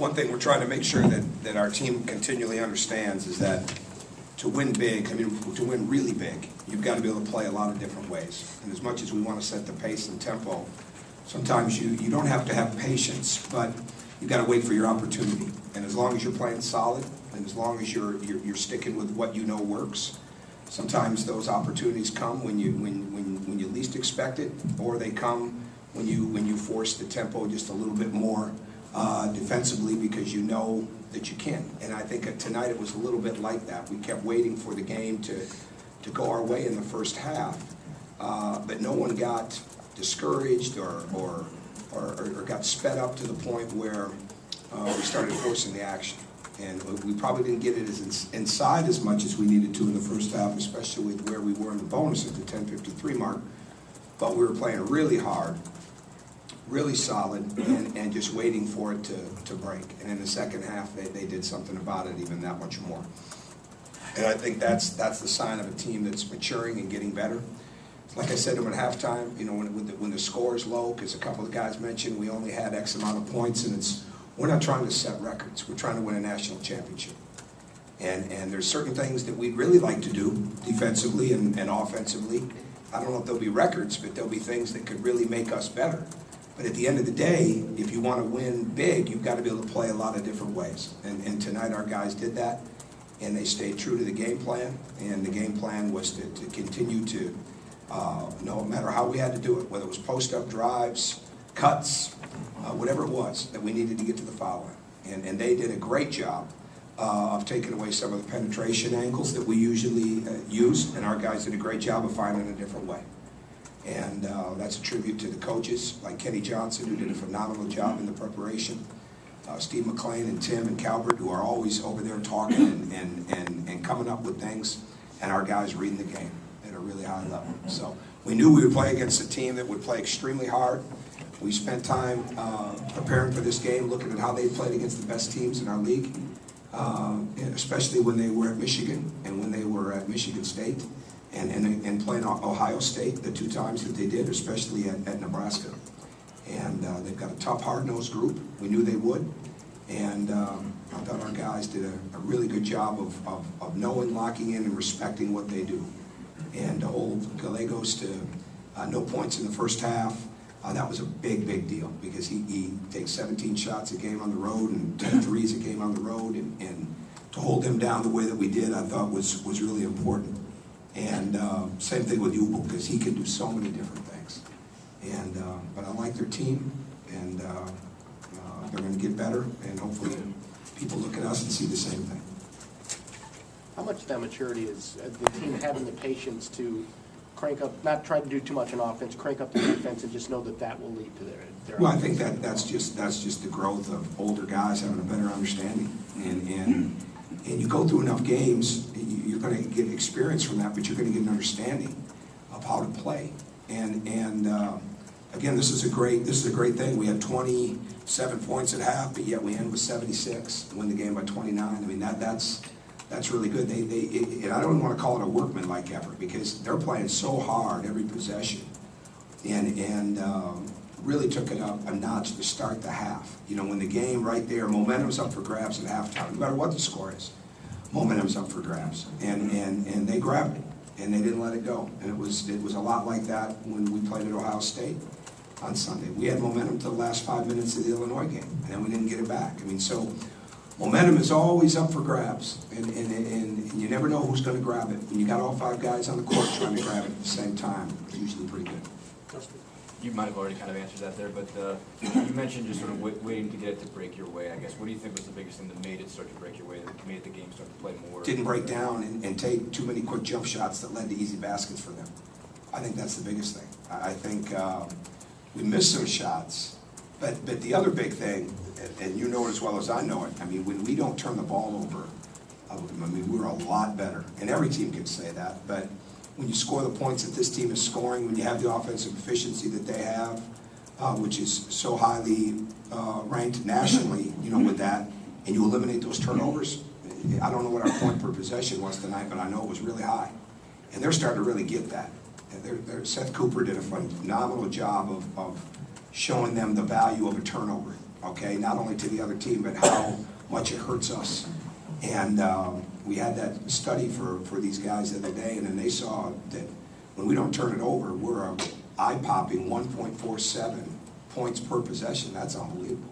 one thing we're trying to make sure that our team continually understands is that to win big, I mean, to win really big, you've got to be able to play a lot of different ways. And as much as we want to set the pace and tempo, sometimes you don't have to have patience, but you've got to wait for your opportunity. And as long as you're playing solid, and as long as you're sticking with what you know works, sometimes those opportunities come when you least expect it, or they come when you force the tempo just a little bit more defensively because you know that you can. And I think tonight it was a little bit like that. We kept waiting for the game to go our way in the first half, but no one got discouraged or got sped up to the point where we started forcing the action. And we probably didn't get it inside as much as we needed to in the first half, especially with where we were in the bonus at the 10:53 mark. But we were playing really hard, really solid, and just waiting for it to break. And in the second half, they did something about it even that much more. And I think that's the sign of a team that's maturing and getting better. Like I said to them at halftime, you know, when the score is low, because a couple of guys mentioned we only had X amount of points, and we're not trying to set records. We're trying to win a national championship. And there's certain things that we'd really like to do defensively and offensively. I don't know if there'll be records, but there'll be things that could really make us better. But at the end of the day, if you want to win big, you've got to be able to play a lot of different ways. And tonight our guys did that, and they stayed true to the game plan. And the game plan was to continue to, no matter how we had to do it, whether it was post-up drives, cuts, whatever it was, that we needed to get to the foul line. And they did a great job of taking away some of the penetration angles that we usually use, and our guys did a great job of finding a different way. And that's a tribute to the coaches like Kenny Johnson, who did a phenomenal job in the preparation, Steve McLean and Tim and Calvert, who are always over there talking and coming up with things, and our guys reading the game at a really high level. So we knew we would play against a team that would play extremely hard. We spent time preparing for this game, looking at how they played against the best teams in our league, especially when they were at Michigan and when they were at Michigan State, and playing Ohio State the two times that they did, especially at Nebraska. And they've got a tough, hard-nosed group. We knew they would. And I thought our guys did a really good job of knowing, locking in, and respecting what they do. And to hold Gallegos to no points in the first half, that was a big, big deal, because he takes 17 shots a game on the road and 10 threes a game on the road, and to hold him down the way that we did, I thought was really important. And same thing with Ubel, because he can do so many different things. And but I like their team, and they're going to get better, and hopefully people look at us and see the same thing. How much of that maturity is the team having the patience to crank up, not try to do too much on offense, crank up the defense, and just know that will lead to their Well, I think that's just the growth of older guys having a better understanding, and you go through enough games, you're going to get experience from that, but you're going to get an understanding of how to play. And again, this is a great thing. We had 27 points at half, but yet we end with 76, win the game by 29. I mean, that's really good. And I don't want to call it a workmanlike effort, because they're playing so hard every possession, and really took it up a notch to start the half. You know, when the game right there, momentum's up for grabs at halftime, no matter what the score is. Momentum's up for grabs, and they grabbed it, and they didn't let it go. And it was a lot like that when we played at Ohio State on Sunday. We had momentum to the last 5 minutes of the Illinois game, and then we didn't get it back. I mean, so momentum is always up for grabs, and you never know who's going to grab it. When you got all 5 guys on the court trying to grab it at the same time, it's usually pretty good. You might have already kind of answered that there, but you mentioned just sort of waiting to get it to break your way, I guess. What do you think was the biggest thing that made it start to break your way, that made the game start to play more? Didn't break down and take too many quick jump shots that led to easy baskets for them. I think that's the biggest thing. I think we missed some shots, but the other big thing, and you know it as well as I know it, I mean, when we don't turn the ball over, I mean, we're a lot better. And every team can say that, but when you score the points that this team is scoring, when you have the offensive efficiency that they have, which is so highly ranked nationally, you know, with that, and you eliminate those turnovers, I don't know what our point per possession was tonight, but I know it was really high. And they're starting to really get that. Seth Cooper did a phenomenal job of showing them the value of a turnover. okay? Not only to the other team, but how much it hurts us. And we had that study for these guys the other day, and then they saw that when we don't turn it over, we're a eye-popping 1.47 points per possession. That's unbelievable.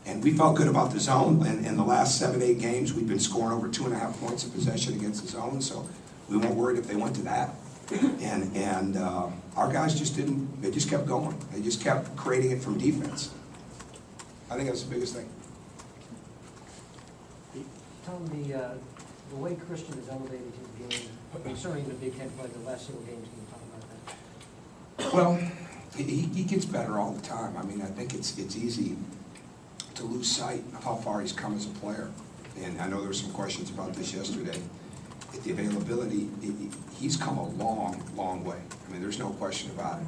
And we felt good about the zone. And in the last 7, 8 games, we've been scoring over 2.5 points of possession against the zone, so we weren't worried if they went to that. And our guys just didn't, they just kept going. They just kept creating it from defense. I think that's the biggest thing. Tom, the way Christian has elevated his game, certainly in the Big Ten play, the last several games, can you talk about that? Well, he gets better all the time. I mean, I think it's easy to lose sight of how far he's come as a player. And I know there were some questions about this yesterday. At the availability, he's come a long, long way. I mean, there's no question about it.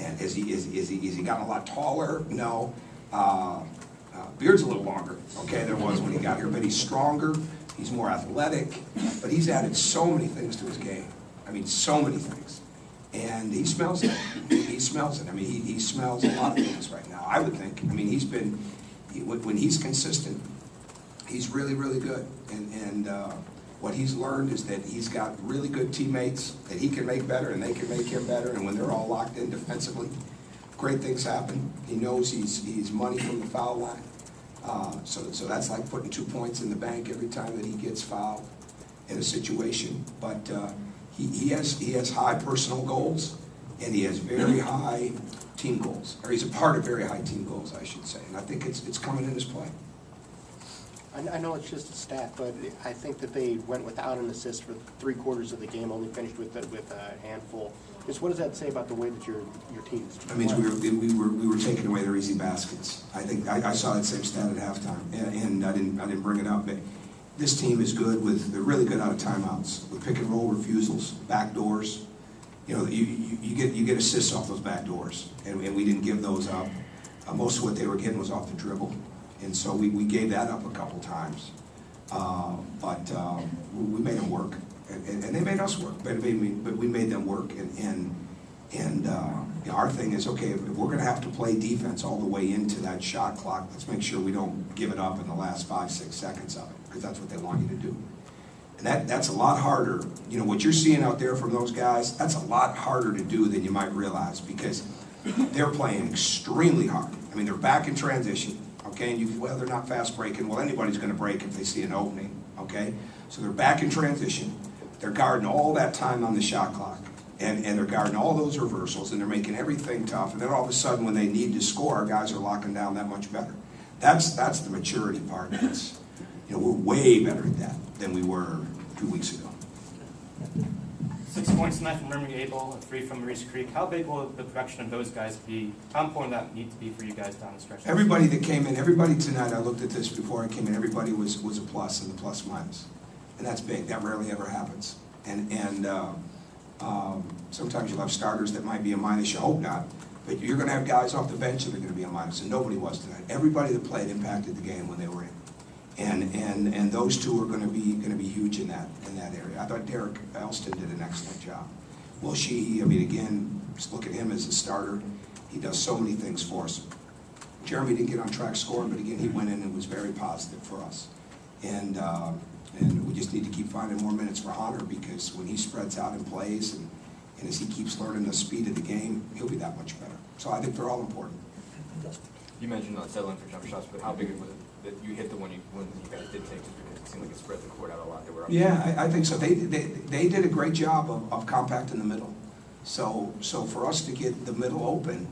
And has he gotten a lot taller? No. Beard's a little longer, okay, than it was when he got here, but he's stronger, he's more athletic, but he's added so many things to his game. I mean, so many things. And he smells it. He smells it. I mean, he smells a lot of things right now, I would think. I mean, when he's consistent, he's really, really good. And what he's learned is that he's got really good teammates that he can make better and they can make him better. And when they're all locked in defensively, great things happen. He knows he's money from the foul line. So that's like putting 2 points in the bank every time that he gets fouled in a situation. But he has high personal goals, and he has very high team goals. Or he's a part of very high team goals, I should say. And I think it's coming in his play. I know it's just a stat, but I think that they went without an assist for 3/4 of the game, only finished with a handful. Just what does that say about the way that your team's I mean, we were taking away their easy baskets. I think I saw that same stat at halftime, and I didn't bring it up. But this team is good they're really good out of timeouts, with pick and roll refusals, back doors. You know, you get assists off those back doors, and we didn't give those up. Most of what they were getting was off the dribble, and so we gave that up a couple times. But we made them work. And they made us work, but we made them work. And you know, our thing is, okay, if we're going to have to play defense all the way into that shot clock, let's make sure we don't give it up in the last 5, 6 seconds of it, because that's what they want you to do. And that's a lot harder. You know, what you're seeing out there from those guys, that's a lot harder to do than you might realize, because they're playing extremely hard. I mean, they're back in transition, okay, and well, they're not fast breaking. Well, anybody's going to break if they see an opening, okay? So they're back in transition. They're guarding all that time on the shot clock, and they're guarding all those reversals, and they're making everything tough. And then all of a sudden, when they need to score, our guys are locking down that much better. That's the maturity part. It's, you know, we're way better at that than we were 2 weeks ago. 6 points tonight from Remington Able and 3 from Maurice Creek. How big will the production of those guys be? How important that need to be for you guys down the stretch? Everybody that came in, everybody tonight, I looked at this before I came in, everybody was a plus in the plus minus. And that's big. That rarely ever happens. And sometimes you'll have starters that might be a minus. You hope not. But you're going to have guys off the bench that are going to be a minus. And nobody was tonight. Everybody that played impacted the game when they were in. And those two are going to be huge in that area. I thought Derek Elston did an excellent job. Will Sheehy, I mean, again, just look at him as a starter. He does so many things for us. Jeremy didn't get on track scoring, but again, he went in and was very positive for us. And we just need to keep finding more minutes for Hunter, because when he spreads out and plays, and as he keeps learning the speed of the game, he'll be that much better. So I think they're all important. You mentioned not settling for jump shots, but how big was it that you hit the one you guys did take? Just because it seemed like it spread the court out a lot. They were up. Yeah, I think so. They did a great job of compacting the middle. So for us to get the middle open,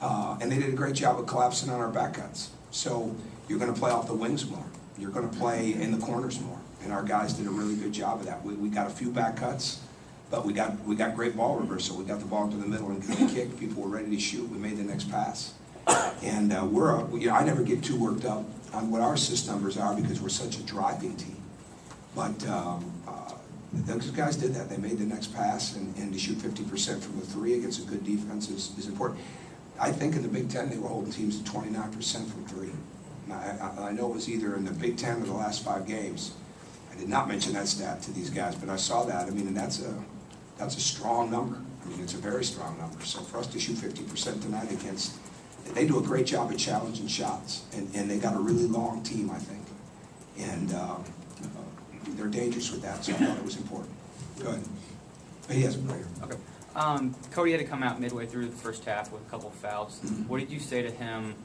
and they did a great job of collapsing on our back cuts. So you're going to play off the wings more. You're going to play in the corners more. And our guys did a really good job of that. We got a few back cuts, but we got great ball reversal. We got the ball into the middle and kicked. People were ready to shoot. We made the next pass. And I never get too worked up on what our assist numbers are, because we're such a driving team. But those guys did that. They made the next pass, and to shoot 50% from the three against a good defense is important. I think in the Big Ten they were holding teams to 29% from three. I know it was either in the Big Ten or the last 5 games. I did not mention that stat to these guys, but I saw that. I mean, and that's a strong number. I mean, it's a very strong number. So for us to shoot 50% tonight against they do a great job of challenging shots, and they got a really long team, I think. And they're dangerous with that, so I thought it was important. Go ahead. He has a player. Okay. Cody had to come out midway through the first half with a couple of fouls. What did you say to him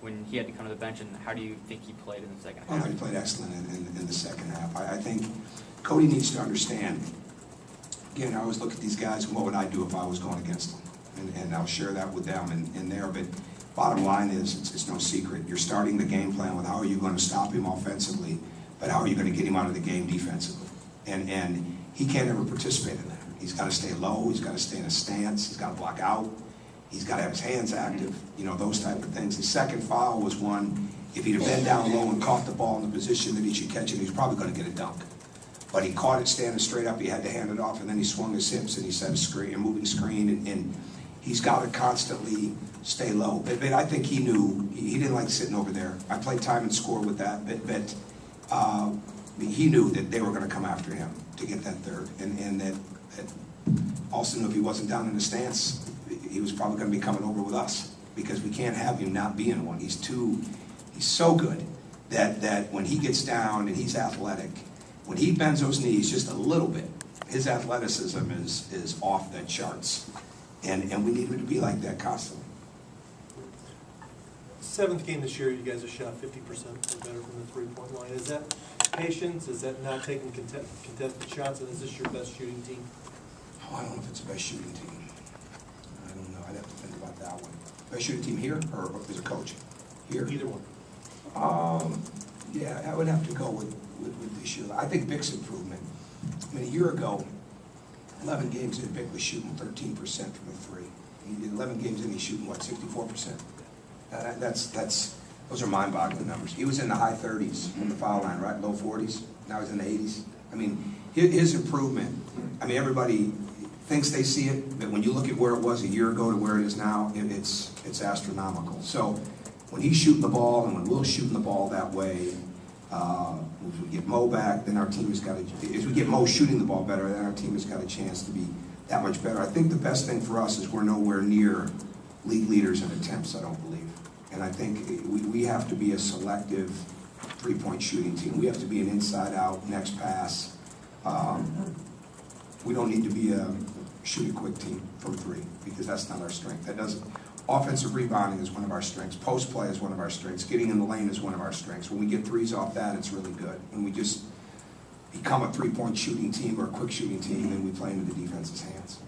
when he had to come to the bench, and how do you think he played in the second half? He played excellent in the second half. I think Cody needs to understand. Again, I always look at these guys, and what would I do if I was going against them? And I'll share that with them in there. But bottom line is, it's no secret. You're starting the game plan with how are you going to stop him offensively, but how are you going to get him out of the game defensively? And he can't ever participate in that. He's got to stay low. He's got to stay in a stance. He's got to block out. He's got to have his hands active. You know, those type of things. The second foul was one, if he'd have been down low and caught the ball in the position that he should catch it, he was probably going to get a dunk. But he caught it standing straight up. He had to hand it off, and then he swung his hips and he set a screen, a moving screen, and he's got to constantly stay low. But I think he knew he didn't like sitting over there. I played time and score with that, but he knew that they were going to come after him to get that third, and that also knew if he wasn't down in the stance, he was probably going to be coming over with us, because we can't have him not be in one. He's so good that when he gets down and he's athletic, when he bends those knees just a little bit, his athleticism is off the charts. And we need him to be like that constantly. 7th game this year, you guys have shot 50% or better from the three-point line. Is that patience? Is that not taking contested shots? And is this your best shooting team? Oh, I don't know if it's the best shooting team. I don't know. I'd have to think about that one. Best shooting team here, or as a coach? Here? Either one. Yeah, I would have to go with this year. I think Vic's improvement. I mean, a year ago, 11 games in, Vic was shooting 13% from the three. He did 11 games in, he's shooting, what, 64%? Those are mind-boggling numbers. He was in the high 30s from the foul line, right? Low 40s. Now he's in the 80s. I mean, his improvement, I mean, everybody thinks they see it, but when you look at where it was a year ago to where it is now, it's astronomical. So when he's shooting the ball and when Will's shooting the ball that way, if we get Mo back, then our team has got if we get Mo shooting the ball better, then our team has got a chance to be that much better. I think the best thing for us is we're nowhere near league leaders in attempts, I don't believe. And I think we have to be a selective three-point shooting team. We have to be an inside-out, next pass. We don't need to be a shoot-a-quick team from three, because that's not our strength. That doesn't. Offensive rebounding is one of our strengths. Post play is one of our strengths. Getting in the lane is one of our strengths. When we get threes off that, it's really good. When we just become a three-point shooting team or a quick shooting team, then we play into the defense's hands.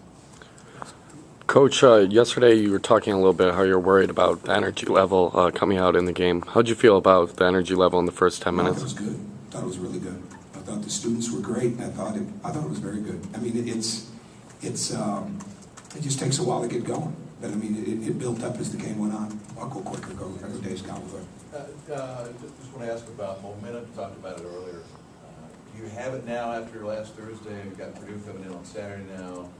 Coach, yesterday you were talking a little bit how you're worried about the energy level coming out in the game. How'd you feel about the energy level in the first 10 minutes? I thought it was good. I thought it was really good. I thought the students were great, and I thought it was very good. I mean, it just takes a while to get going. But I mean, it built up as the game went on. I'll go quicker. Go Dave's gone. Just want to ask about momentum. You talked about it earlier. Do you have it now after last Thursday? You've got Purdue coming in on Saturday now,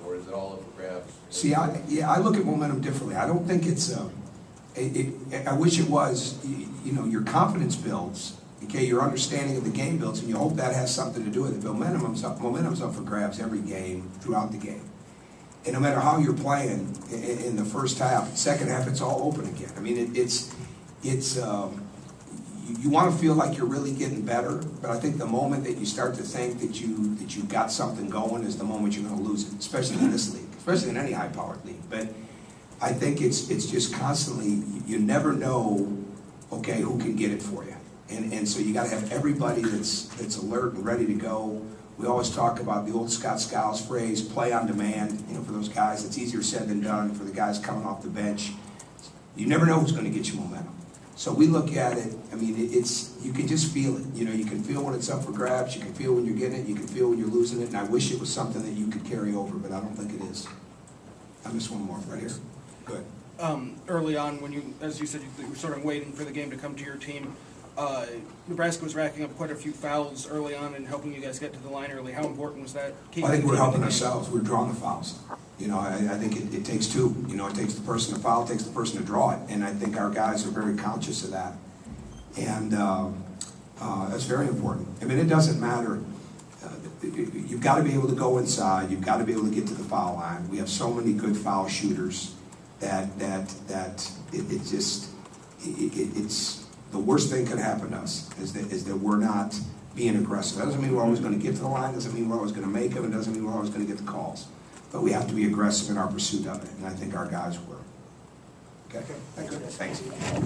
or is it all up for grabs? See, I look at momentum differently. I don't think it's I wish it was. You know, your confidence builds. Okay, your understanding of the game builds, and you hope that has something to do with it. But momentum's up for grabs every game throughout the game. And no matter how you're playing in the first half, second half, it's all open again. I mean, you want to feel like you're really getting better, but I think the moment that you start to think that you got something going is the moment you're going to lose it, especially in this league, especially in any high-powered league. But I think it's just constantly, you never know, okay, who can get it for you. And so you got to have everybody that's alert and ready to go. We always talk about the old Scott Skiles phrase, play on demand. You know, for those guys, it's easier said than done. For the guys coming off the bench, you never know who's going to get you momentum. So we look at it, I mean, you can just feel it. You know, you can feel when it's up for grabs, you can feel when you're getting it, you can feel when you're losing it, and I wish it was something that you could carry over, but I don't think it is. I missed one more right here. Good. Early on, when you, as you said, you were sort of waiting for the game to come to your team, Nebraska was racking up quite a few fouls early on and helping you guys get to the line early. How important was that? I think we're helping ourselves. We're drawing the fouls. You know, I think it takes two. You know, it takes the person to foul, it takes the person to draw it. And I think our guys are very conscious of that. And that's very important. I mean, it doesn't matter. You've got to be able to go inside. You've got to be able to get to the foul line. We have so many good foul shooters. it's the worst thing could happen to us is that we're not being aggressive. That doesn't mean we're always going to get to the line, doesn't mean we're always going to make them, it doesn't mean we're always going to get the calls. But we have to be aggressive in our pursuit of it, and I think our guys were. Okay, thanks.